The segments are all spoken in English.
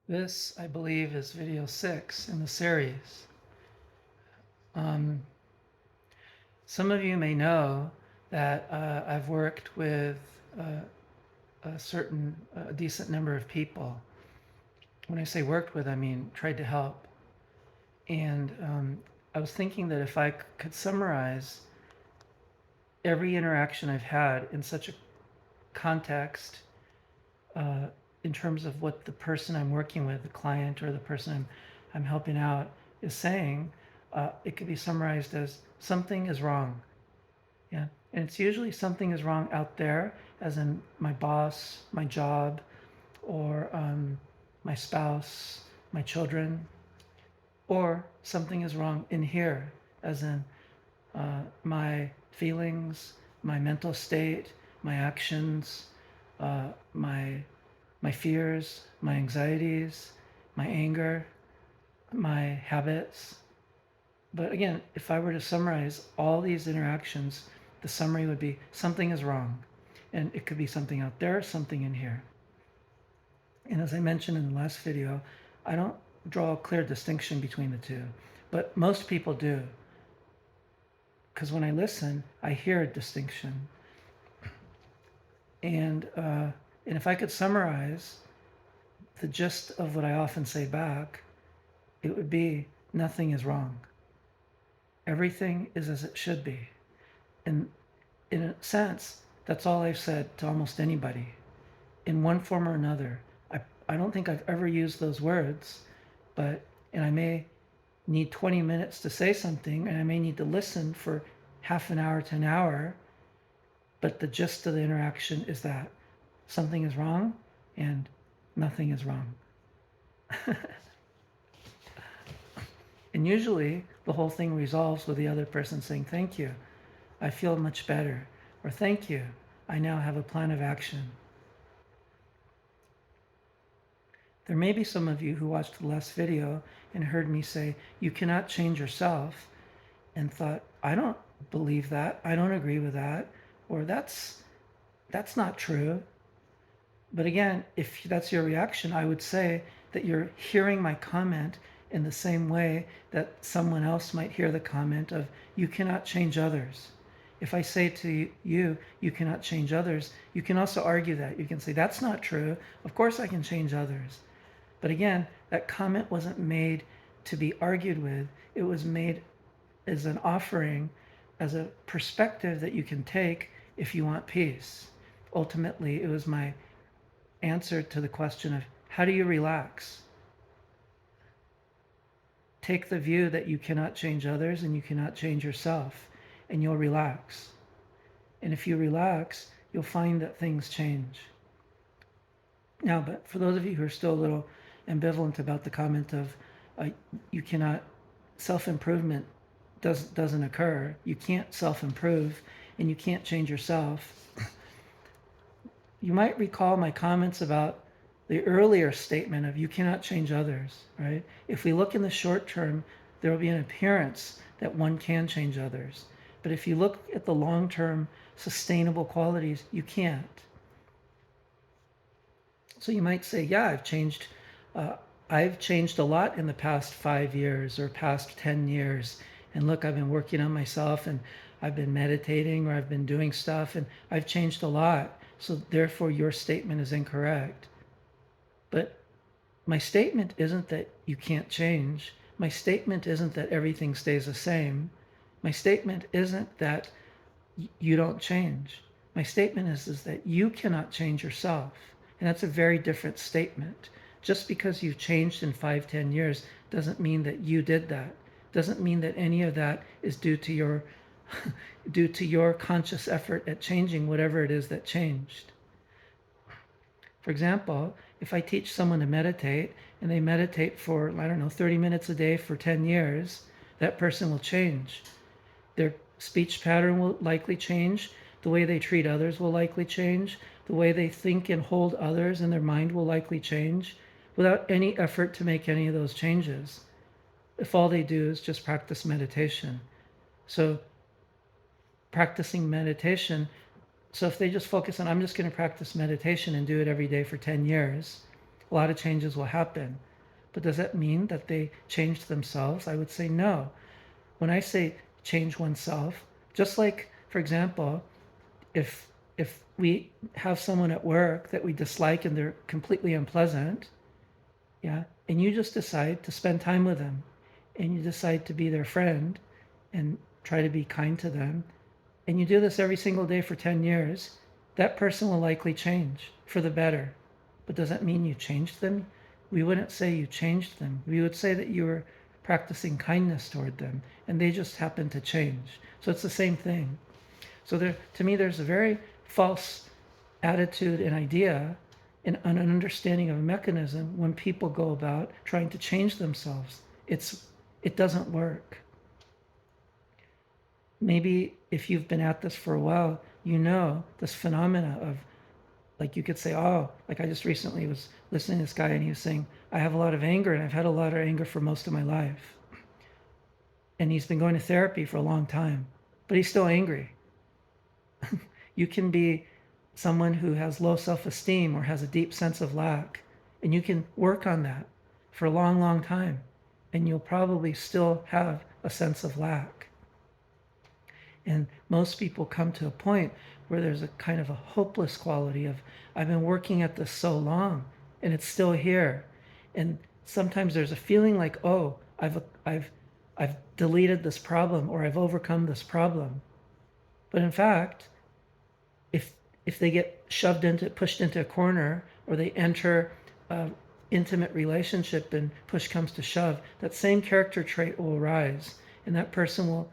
This, I believe, is video 6 in the series. Um, some of you may know that I've worked with a decent number of people. When I say worked with, I mean tried to help. And I was thinking that if I could summarize every interaction I've had in such a context, uh, in terms of what the person I'm working with, the client or the person I'm helping out, is saying, it could be summarized as something is wrong. Yeah. And it's usually something is wrong out there, as in my boss, my job, or my spouse, my children, or something is wrong in here, as in my feelings, my mental state, my actions, my fears, my anxieties, my anger, my habits. But again, if I were to summarize all these interactions, the summary would be something is wrong. And it could be something out there, something in here. And as I mentioned in the last video, I don't draw a clear distinction between the two, but most people do. Because when I listen, I hear a distinction. And if I could summarize the gist of what I often say back, it would be nothing is wrong. Everything is as it should be. And in a sense, that's all I've said to almost anybody in one form or another. I don't think I've ever used those words, and I may need 20 minutes to say something, and I may need to listen for half an hour to an hour, but the gist of the interaction is that something is wrong and nothing is wrong. And usually the whole thing resolves with the other person saying, thank you, I feel much better. Or thank you, I now have a plan of action. There may be some of you who watched the last video and heard me say, you cannot change yourself, and thought, I don't believe that, I don't agree with that, or that's not true. But again, if that's your reaction, I would say that you're hearing my comment in the same way that someone else might hear the comment of, you cannot change others. If I say to you, you cannot change others, you can also argue that. You can say, that's not true. Of course I can change others. But again, that comment wasn't made to be argued with. It was made as an offering, as a perspective that you can take if you want peace. Ultimately, it was my answer to the question of, how do you relax? Take the view that you cannot change others and you cannot change yourself, and you'll relax. And if you relax, you'll find that things change. Now, but for those of you who are still a little ambivalent about the comment of you cannot, self-improvement doesn't occur. You can't self-improve and you can't change yourself. You might recall my comments about the earlier statement of you cannot change others, right? If we look in the short term, there will be an appearance that one can change others. But if you look at the long-term sustainable qualities, you can't. So you might say, yeah, I've changed a lot in the past 5 years or past 10 years. And look, I've been working on myself and I've been meditating or I've been doing stuff and I've changed a lot. So therefore your statement is incorrect. But my statement isn't that you can't change. My statement isn't that everything stays the same. My statement isn't that you don't change. My statement is that you cannot change yourself. And that's a very different statement. Just because you've changed in 5, 10 years doesn't mean that you did that. Doesn't mean that any of that is due to your due to your conscious effort at changing whatever it is that changed. For example, if I teach someone to meditate and they meditate for, I don't know, 30 minutes a day for 10 years, that person will change. Their speech pattern will likely change. The way they treat others will likely change. The way they think and hold others in their mind will likely change without any effort to make any of those changes, if all they do is just practice meditation. So practicing meditation, so if they just focus on, I'm just going to practice meditation and do it every day for 10 years, a lot of changes will happen. But does that mean that they changed themselves? I would say no. When I say change oneself, just like, for example, if we have someone at work that we dislike and they're completely unpleasant, yeah, and you just decide to spend time with them, and you decide to be their friend and try to be kind to them, and you do this every single day for 10 years, that person will likely change for the better. But does that mean you changed them? We wouldn't say you changed them. We would say that you were practicing kindness toward them and they just happened to change. So it's the same thing. So there, to me, there's a very false attitude and idea and an understanding of a mechanism when people go about trying to change themselves. It doesn't work. Maybe if you've been at this for a while, you know this phenomena of, like, you could say, oh, like I just recently was listening to this guy and he was saying, I have a lot of anger and I've had a lot of anger for most of my life. And he's been going to therapy for a long time, but he's still angry. You can be someone who has low self-esteem or has a deep sense of lack, and you can work on that for a long, long time, and you'll probably still have a sense of lack. And most people come to a point where there's a kind of a hopeless quality of, I've been working at this so long and it's still here. And sometimes there's a feeling like, oh, I've deleted this problem or I've overcome this problem. But in fact, if they get pushed into a corner, or they enter an intimate relationship and push comes to shove, that same character trait will arise, and that person will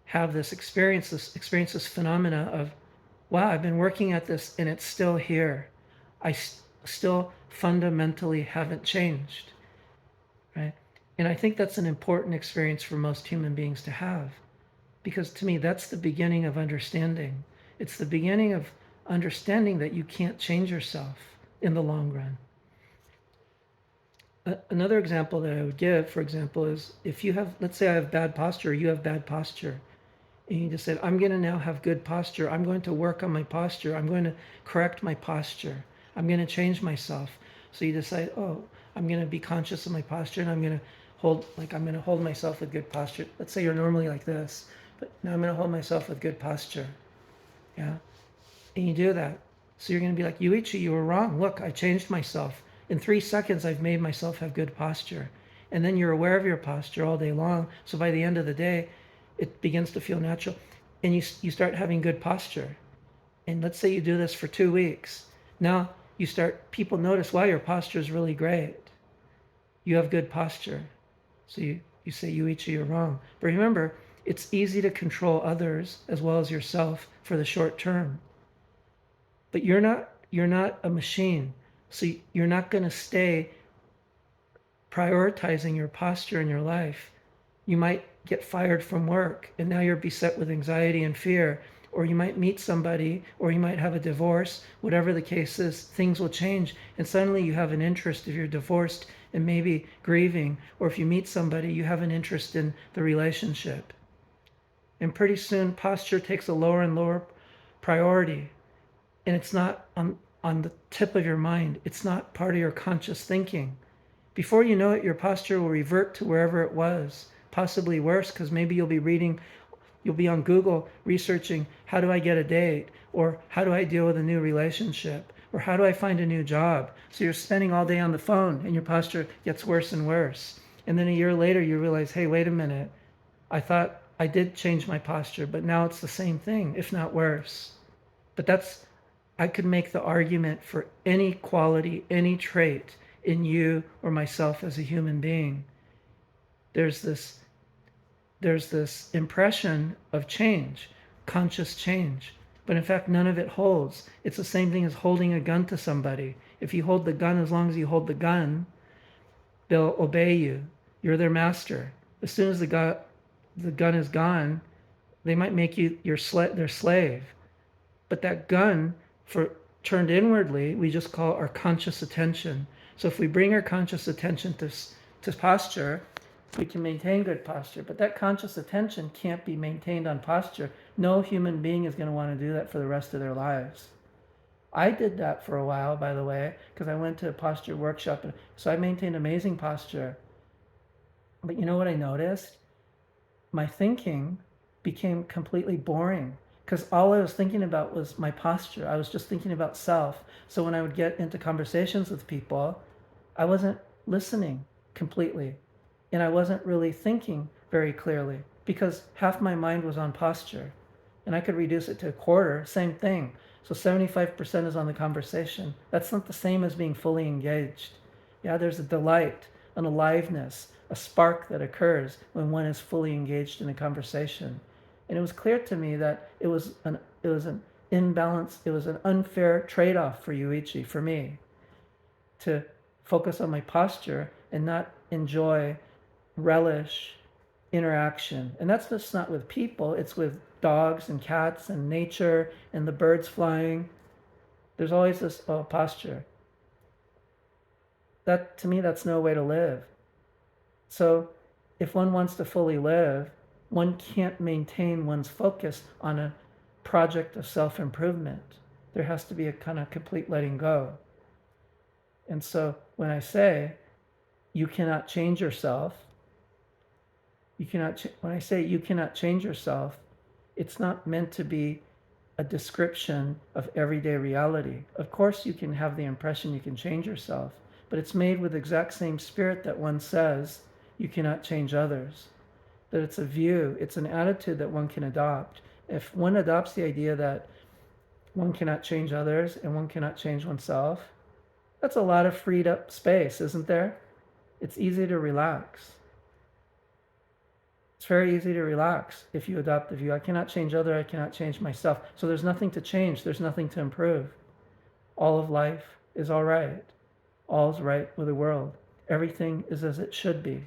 have this experience this phenomena of, wow, I've been working at this and it's still here. I still fundamentally haven't changed, right? And I think that's an important experience for most human beings to have, because to me, that's the beginning of understanding. It's the beginning of understanding that you can't change yourself in the long run. Another example that I would give, for example, is if you have, let's say I have bad posture, you have bad posture, and you just said, I'm going to now have good posture. I'm going to work on my posture. I'm going to correct my posture. I'm going to change myself. So you decide, oh, I'm going to be conscious of my posture and I'm going to hold myself with good posture. Let's say you're normally like this, but now I'm going to hold myself with good posture. Yeah. And you do that. So you're going to be like, Yuichi, you were wrong. Look, I changed myself. In 3 seconds, I've made myself have good posture. And then you're aware of your posture all day long. So by the end of the day, it begins to feel natural. And you start having good posture. And let's say you do this for 2 weeks. Now people notice, wow, your posture is really great. You have good posture. So you say, Yuichi, you're wrong. But remember, it's easy to control others as well as yourself for the short term. But you're not a machine. So you're not going to stay prioritizing your posture in your life. You might get fired from work and now you're beset with anxiety and fear, or you might meet somebody, or you might have a divorce. Whatever the case is, things will change and suddenly you have an interest if you're divorced and maybe grieving, or if you meet somebody, you have an interest in the relationship. And pretty soon posture takes a lower and lower priority. And it's not on the tip of your mind. It's not part of your conscious thinking. Before you know it, your posture will revert to wherever it was, possibly worse, because maybe you'll be on Google researching, how do I get a date? Or how do I deal with a new relationship? Or how do I find a new job? So you're spending all day on the phone and your posture gets worse and worse. And then a year later, you realize, hey, wait a minute. I thought I did change my posture, but now it's the same thing, if not worse. But I could make the argument for any quality, any trait in you or myself as a human being. There's this impression of change, conscious change, but in fact, none of it holds. It's the same thing as holding a gun to somebody. If you hold the gun, as long as you hold the gun, they'll obey you. You're their master. As soon as the gun is gone, they might make you their slave. But that gun, turned inwardly, we just call our conscious attention. So if we bring our conscious attention to posture, we can maintain good posture. But that conscious attention can't be maintained on posture. No human being is going to want to do that for the rest of their lives. I did that for a while, by the way, because I went to a posture workshop. And so I maintained amazing posture. But you know what I noticed? My thinking became completely boring because all I was thinking about was my posture. I was just thinking about self. So when I would get into conversations with people, I wasn't listening completely. And I wasn't really thinking very clearly because half my mind was on posture. And I could reduce it to a quarter, same thing. So 75% is on the conversation. That's not the same as being fully engaged. Yeah, there's a delight, an aliveness, a spark that occurs when one is fully engaged in a conversation. And it was clear to me that it was an imbalance, it was an unfair trade-off for Yuichi, for me, to focus on my posture and not enjoy, relish interaction. And that's just not with people, it's with dogs and cats and nature and the birds flying. There's always this posture. That, to me, that's no way to live. So if one wants to fully live, one can't maintain one's focus on a project of self-improvement. There has to be a kind of complete letting go. And so when I say you cannot change yourself, when I say you cannot change yourself, it's not meant to be a description of everyday reality. Of course, you can have the impression you can change yourself, but it's made with the exact same spirit that one says you cannot change others. That it's a view, it's an attitude that one can adopt. If one adopts the idea that one cannot change others and one cannot change oneself, that's a lot of freed up space, isn't there? It's easy to relax. It's very easy to relax if you adopt the view, I cannot change others, I cannot change myself. So there's nothing to change, there's nothing to improve. All of life is all right. All's right with the world. Everything is as it should be.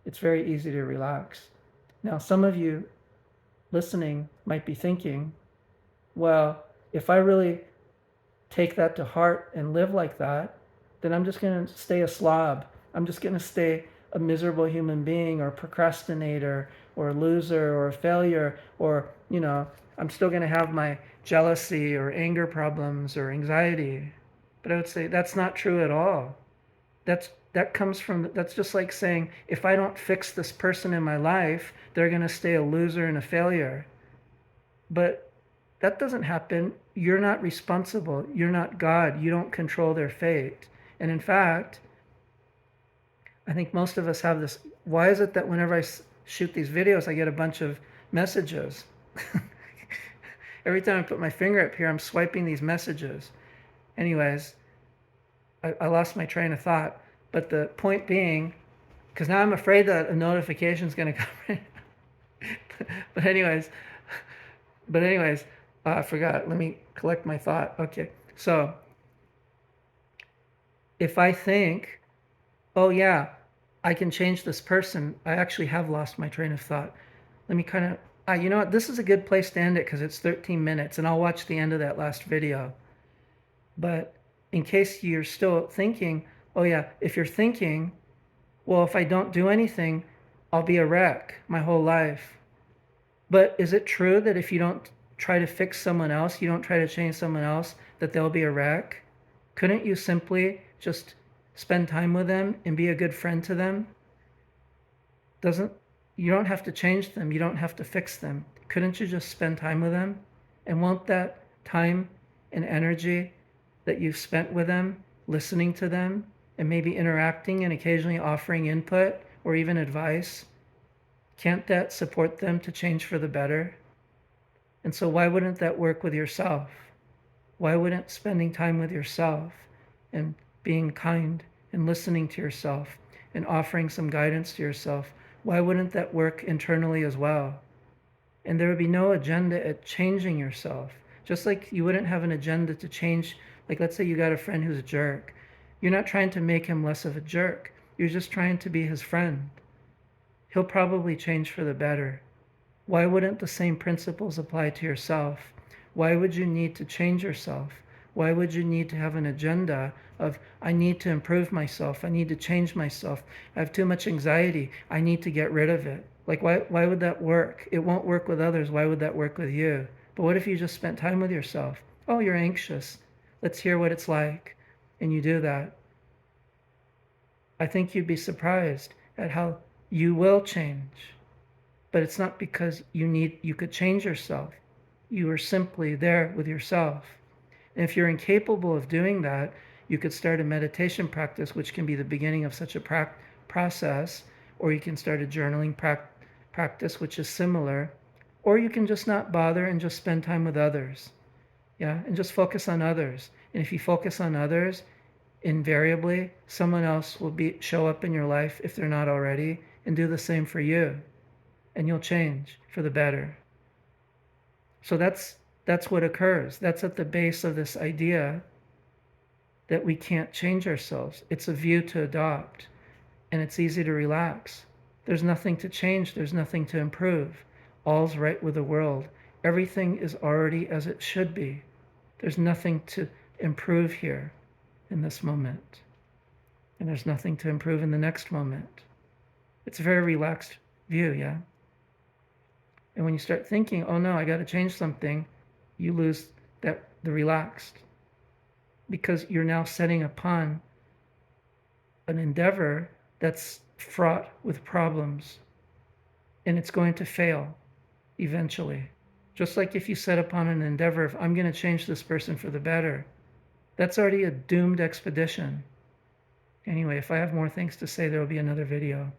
It's very easy to relax. Now, some of you listening might be thinking, well, if I really take that to heart and live like that, then I'm just going to stay a slob. I'm just going to stay a miserable human being or a procrastinator or a loser or a failure, or, I'm still going to have my jealousy or anger problems or anxiety. But I would say that's not true at all. That's just like saying, if I don't fix this person in my life, they're going to stay a loser and a failure. But that doesn't happen. You're not responsible. You're not God. You don't control their fate. And in fact, I think most of us have this. Why is it that whenever I shoot these videos, I get a bunch of messages? Every time I put my finger up here, I'm swiping these messages. Anyways, I lost my train of thought. But the point being, because now I'm afraid that a notification is going to come. But anyways, I forgot. Let me collect my thought. Okay, so if I think, oh yeah, I can change this person, I actually have lost my train of thought. Let me kind of, you know what? This is a good place to end it because it's 13 minutes, and I'll watch the end of that last video. But in case you're still thinking, oh yeah, if you're thinking, well, if I don't do anything, I'll be a wreck my whole life. But is it true that if you don't try to fix someone else, you don't try to change someone else, that they'll be a wreck? Couldn't you simply just spend time with them and be a good friend to them? You don't have to change them, you don't have to fix them. Couldn't you just spend time with them? And won't that time and energy that you've spent with them, listening to them, and maybe interacting and occasionally offering input or even advice, can't that support them to change for the better? And so why wouldn't that work with yourself? Why wouldn't spending time with yourself and being kind and listening to yourself and offering some guidance to yourself, why wouldn't that work internally as well? And there would be no agenda at changing yourself. Just like you wouldn't have an agenda to change, like let's say you got a friend who's a jerk. You're not trying to make him less of a jerk. You're just trying to be his friend. He'll probably change for the better. Why wouldn't the same principles apply to yourself? Why would you need to change yourself? Why would you need to have an agenda of, I need to improve myself, I need to change myself, I have too much anxiety, I need to get rid of it? Like, why would that work? It won't work with others. Why would that work with you? But what if you just spent time with yourself? Oh, you're anxious. Let's hear what it's like. And you do that. I think you'd be surprised at how you will change. But it's not because you could change yourself. You are simply there with yourself. And if you're incapable of doing that, you could start a meditation practice, which can be the beginning of such a process, or you can start a journaling practice, which is similar, or you can just not bother and just spend time with others. Yeah, and just focus on others. And if you focus on others, invariably someone else will show up in your life if they're not already, and do the same for you, and you'll change for the better. So that's what occurs. That's at the base of this idea that we can't change ourselves. It's a view to adopt, and it's easy to relax. There's nothing to change, there's nothing to improve. All's right with the world. Everything is already as it should be. There's nothing to improve here in this moment. And there's nothing to improve in the next moment. It's a very relaxed view, yeah? And when you start thinking, oh no, I got to change something, you lose the relaxed. Because you're now setting upon an endeavor that's fraught with problems. And it's going to fail eventually. Just like if you set upon an endeavor of, I'm going to change this person for the better, that's already a doomed expedition. Anyway, if I have more things to say, there will be another video.